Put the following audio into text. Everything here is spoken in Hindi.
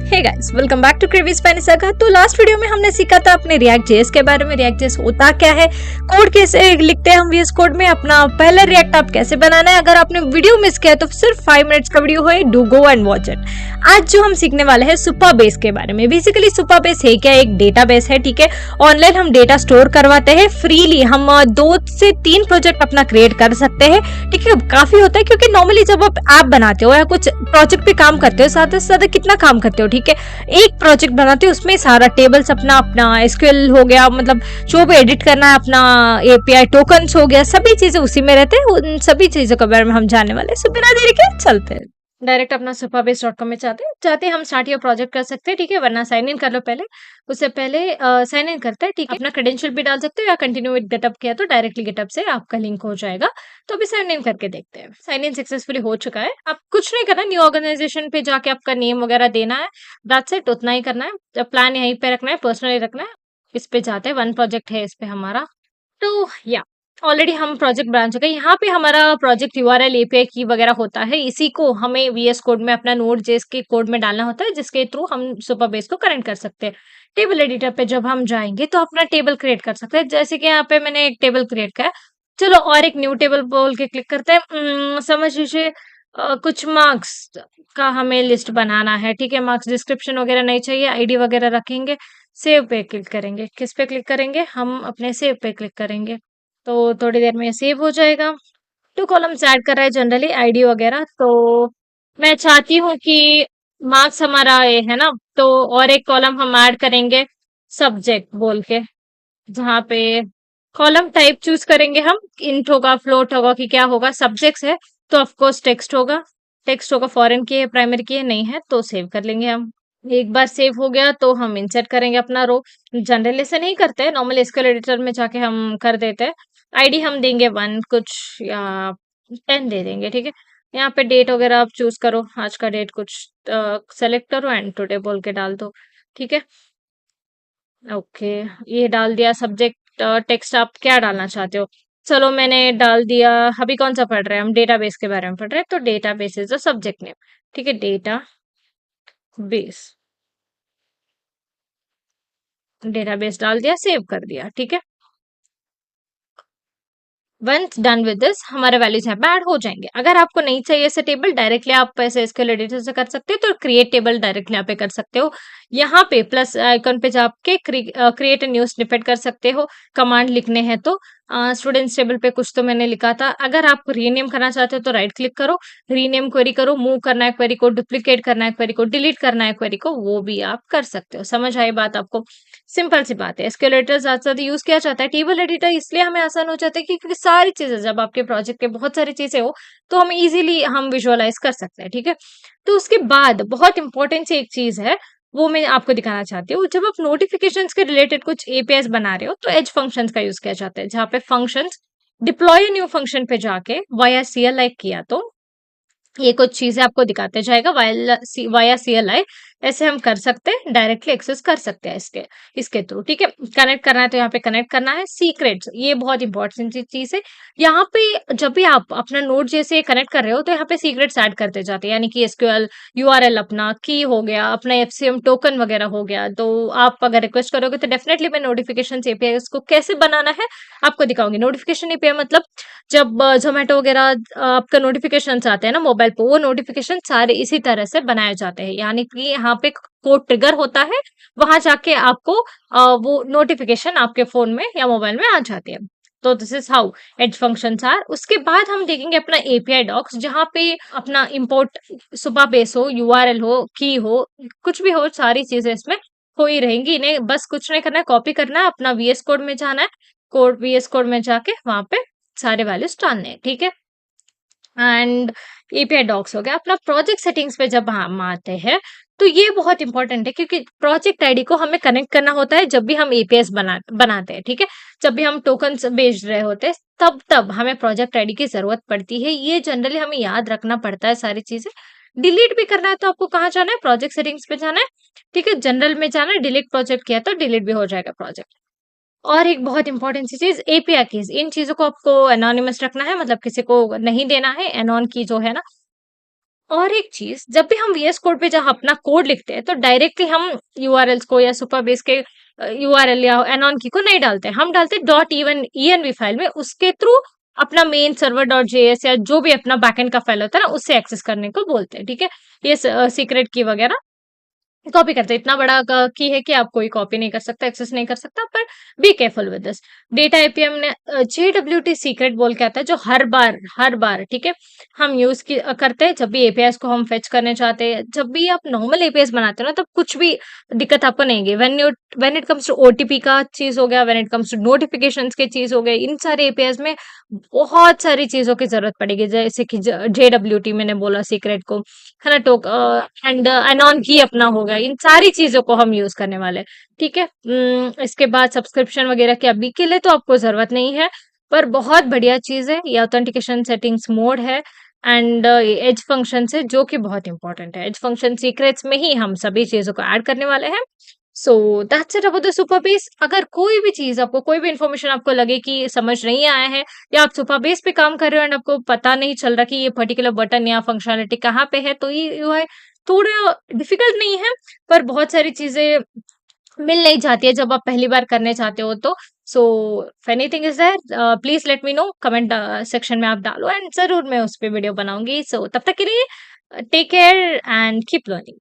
Hey guys, welcome back to क्रेविस पैनिसागा। तो लास्ट वीडियो में हमने सीखा था अपने रिएक्ट जेएस के बारे में। रिएक्ट जेएस होता क्या है, कोड कैसे लिखते हैं हम वीएस कोड में, अपना पहला रिएक्ट आप कैसे बनाना है। अगर आपने वीडियो मिस किया है तो सिर्फ 5 मिनट्स का वीडियो है, do go and watch it. आज जो हम सीखने वाले हैं सुपरबेस के बारे में। बेसिकली सुपरबेस है क्या, एक डेटाबेस है, ठीक है। ऑनलाइन हम डेटा स्टोर करवाते हैं फ्रीली। हम 2 से 3 प्रोजेक्ट अपना क्रिएट कर सकते हैं, ठीक है। काफी होता है क्योंकि नॉर्मली जब आप ऐप बनाते हो या कुछ प्रोजेक्ट पे काम करते हो, ज्यादा से ज्यादा कितना काम करते हो, ठीक है। एक प्रोजेक्ट बनाते हो, उसमें सारा टेबल्स अपना अपना एसक्यूएल हो गया, मतलब जो भी एडिट करना है, अपना एपीआई टोकन्स हो गया, सभी चीजें उसी में रहते हैं। उन सभी चीजों के बारे में हम जानने वाले हैं। सो बिना देरी के चलते हैं डायरेक्ट अपना superbase.com में चाहते हम स्टार्ट योर प्रोजेक्ट कर सकते हैं, ठीक है। वरना साइन इन कर लो पहले। उससे पहले साइन इन करते हैं, ठीक है। अपना क्रेडेंशियल भी डाल सकते हो या कंटिन्यू विद गेटअप किया तो डायरेक्टली गेटअप से आपका लिंक हो जाएगा। तो अभी साइन इन करके देखते हैं। साइन इन सक्सेसफुली हो चुका है। आप कुछ नहीं करना, न्यू ऑर्गेनाइजेशन पे जाके आपका नेम वगैरह देना है, दैट्स इट। उतना ही करना है। प्लान यहीं पे रखना है, पर्सनली रखना है। इस पे जाते हैं, 1 प्रोजेक्ट है इस पे हमारा। तो या ऑलरेडी हम प्रोजेक्ट बना चुके हैं। यहाँ पे हमारा प्रोजेक्ट यूआरएल एपीआई की वगैरह होता है। इसी को हमें वीएस कोड में अपना नोड जेएस के कोड में डालना होता है, जिसके थ्रू हम सुपरबेस को कनेक्ट कर सकते हैं। टेबल एडिटर पे जब हम जाएंगे तो अपना टेबल क्रिएट कर सकते हैं। जैसे कि यहाँ पे मैंने एक टेबल क्रिएट किया है। चलो और एक न्यू टेबल बोल के क्लिक करते हैं। समझ लीजिए कुछ मार्क्स का हमें लिस्ट बनाना है, ठीक है। मार्क्स डिस्क्रिप्शन वगैरह नहीं चाहिए, आईडी वगैरह रखेंगे। सेव पे क्लिक करेंगे। किस पे क्लिक करेंगे? हम अपने सेव पे क्लिक करेंगे। तो थोड़ी देर में ये सेव हो जाएगा। 2 कॉलम्स ऐड कर रहा है जनरली, आईडी वगैरह। तो मैं चाहती हूँ कि मार्क्स हमारा ये है ना, तो और एक कॉलम हम ऐड करेंगे सब्जेक्ट बोल के, जहाँ पे कॉलम टाइप चूज करेंगे हम। इंट होगा, फ्लोट होगा कि क्या होगा। सब्जेक्ट्स है तो ऑफकोर्स टेक्स्ट होगा। टेक्स्ट होगा, फॉरेन की है, प्राइमरी की है, नहीं है तो सेव कर लेंगे हम। एक बार सेव हो गया तो हम इंसर्ट करेंगे अपना रो। जनरल ऐसे नहीं करते हैं, नॉर्मल एसक्यूएल एडिटर में जाके हम कर देते हैं। आईडी हम देंगे 1 कुछ या 10 दे देंगे, ठीक है। यहाँ पे डेट वगैरह आप चूज करो, आज का डेट कुछ सेलेक्ट करो एंड टुडे बोल के डाल दो, ठीक है। ओके, ये डाल दिया। सब्जेक्ट टेक्स्ट आप क्या डालना चाहते हो? चलो मैंने डाल दिया। अभी कौन सा पढ़ रहे हैं हम? डेटाबेस के बारे में पढ़ रहे हैं, तो database is the subject name, ठीक है। डेटा बेस, डेटाबेस डाल दिया, सेव कर दिया, ठीक है। वंस डन विद दिस, हमारे वैल्यूज यहाँ पे ऐड हो जाएंगे। अगर आपको नहीं चाहिए ऐसे टेबल, डायरेक्टली आप ऐसे एसक्यूएल एडिटर से कर सकते हो, तो क्रिएट टेबल डायरेक्टली यहाँ पे कर सकते हो। यहाँ पे प्लस आइकन पे जाके क्रिएट न्यू स्निपेट कर सकते हो। कमांड लिखने हैं तो स्टूडेंट्स टेबल पे कुछ तो मैंने लिखा था। अगर आप रीनेम करना चाहते हो तो राइट क्लिक करो, रीनेम क्वेरी करो। मूव करना है क्वेरी को, डुप्लीकेट करना है क्वेरी को, डिलीट करना है क्वेरी को, वो भी आप कर सकते हो। समझ आई बात आपको? सिंपल सी बात है। एसक्यूएल एडिटर ज्यादा से ज्यादा यूज किया जाता है। टेबल एडिटर इसलिए हमें आसान हो जाता है क्योंकि सारी चीजें, जब आपके प्रोजेक्ट के बहुत सारी चीजें हो तो हम इजीली हम विजुअलाइज कर सकते हैं, ठीक है। तो उसके बाद बहुत इंपॉर्टेंट सी एक चीज है, वो मैं आपको दिखाना चाहती हूँ। जब आप नोटिफिकेशंस के रिलेटेड कुछ एपीआईज बना रहे हो तो एज फंक्शंस का यूज किया जाता है, जहाँ पे फंक्शंस डिप्लॉय न्यू फंक्शन पे जाके वाया सीएलआई किया तो ये कुछ चीजें आपको दिखाते जाएगा। वाया सीएलआई ऐसे हम कर सकते हैं, डायरेक्टली एक्सेस कर सकते हैं इसके इसके थ्रू, ठीक है। कनेक्ट करना है तो यहाँ पे कनेक्ट करना है। सीक्रेट्स, ये बहुत इंपॉर्टेंट चीज है। यहाँ पे जब भी आप अपना नोड जैसे कनेक्ट कर रहे हो तो यहाँ पे सीक्रेट्स ऐड करते जाते हैं, यानी कि एसक्यूएल यूआरएल अपना की हो गया, अपना एफसीएम टोकन वगैरह हो गया। तो आप अगर रिक्वेस्ट करोगे तो डेफिनेटली मैं नोटिफिकेशन एपीआई को कैसे बनाना है आपको दिखाऊंगी। नोटिफिकेशन एपीआई मतलब जब जोमेटो वगैरह आपका नोटिफिकेशन आते हैं ना मोबाइल पे, वो नोटिफिकेशन सारे इसी तरह से बनाए जाते हैं। यानी कि यहाँ पे कोड ट्रिगर होता है, वहां जाके आपको वो नोटिफिकेशन आपके फोन में या मोबाइल में आ जाती है। तो this is how edge functions are. उसके बाद हम देखेंगे अपना एपीआई डॉक्स, जहाँ पे अपना इंपोर्ट सुबह बेस हो, यूआरएल हो, की हो, कुछ भी हो, सारी चीजें इसमें हो ही रहेंगी। इन्हें बस कुछ नहीं करना है, कॉपी करना है, अपना वीएस कोड में जाना है, कोड वीएस कोड में जाके वहां पे सारे वैल्यूज डालने हैं, ठीक है। एंड एपीआई डॉक्स हो गया। अपना प्रोजेक्ट सेटिंग्स पे जब हम आते हैं तो ये बहुत इंपॉर्टेंट है, क्योंकि प्रोजेक्ट आईडी को हमें कनेक्ट करना होता है जब भी हम एपीएस बनाते हैं, ठीक है। जब भी हम टोकन्स भेज रहे होते हैं तब हमें प्रोजेक्ट आईडी की जरूरत पड़ती है। ये जनरली हमें याद रखना पड़ता है सारी चीजें। डिलीट भी करना है तो आपको कहाँ जाना है? प्रोजेक्ट सेटिंग्स पे जाना है, ठीक है। जनरल में जाना है, डिलीट प्रोजेक्ट किया तो डिलीट भी हो जाएगा प्रोजेक्ट। और एक बहुत इंपॉर्टेंट सी चीज, एपीआई कीज, इन चीजों को आपको एनोनिमस रखना है, मतलब किसी को नहीं देना है। एनोन की जो है ना, और एक चीज, जब भी हम वीएस कोड पे जहाँ अपना कोड लिखते हैं तो डायरेक्टली हम यूआरएल्स को या सुपरबेस के यूआरएल या एनॉन की को नहीं डालते, हम डालते डॉट इवन env फाइल में, उसके थ्रू अपना मेन सर्वर डॉट जेएस या जो भी अपना बैकएंड का फाइल होता है ना उससे एक्सेस करने को बोलते हैं, ठीक है। ये सीक्रेट की वगैरह कॉपी करते हैं। इतना बड़ा की है कि आप कोई कॉपी नहीं कर सकता, एक्सेस नहीं कर सकता, पर be careful with this. Data APM ने जेडब्ल्यूटी सीक्रेट बोल के आता है, जो हर बार ठीक है हम यूज करते हैं जब भी एपीआईज को हम फेच करने चाहते हैं। जब भी आप नॉर्मल एपीआईज बनाते हो ना, तब कुछ भी दिक्कत आपको नहीं है। When it comes to OTP का चीज हो गया, when it comes to notifications के चीज हो गए, इन सारे एपीआईज में बहुत सारी चीजों की जरूरत पड़ेगी, जैसे कि जेडब्ल्यूटी मैंने बोला सीक्रेट को, है ना, टोक एंड एनॉन की अपना हो गया, इन सारी चीजों को हम यूज करने वाले हैं, ठीक है। इसके बाद सब्सक्रिप्शन वगैरह के अभी के लिए तो आपको जरूरत नहीं है, पर बहुत बढ़िया चीज है ये ऑथेंटिकेशन सेटिंग्स मोड है, एंड एज फंक्शन है जो कि बहुत इंपॉर्टेंट है। एज फंक्शन सीक्रेट्स में ही हम सभी चीजों को ऐड करने वाले हैं। So that's it about the Supabase. अगर कोई भी चीज आपको, कोई भी इंफॉर्मेशन आपको लगे कि समझ नहीं आया है, या आप सुपरबेस पे काम कर रहे हो एंड आपको पता नहीं चल रहा कि ये पर्टिकुलर बटन या फंक्शनलिटी कहाँ पे है, तो ये यूआई थोड़ा डिफिकल्ट नहीं है, पर बहुत सारी चीजें मिल नहीं जाती है जब आप पहली बार करने चाहते हो तो। So if anything is there please let me know, comment section में आप डालो, एंड जरूर मैं उस पे वीडियो बनाऊंगी। सो तब तक के लिए take care and keep learning.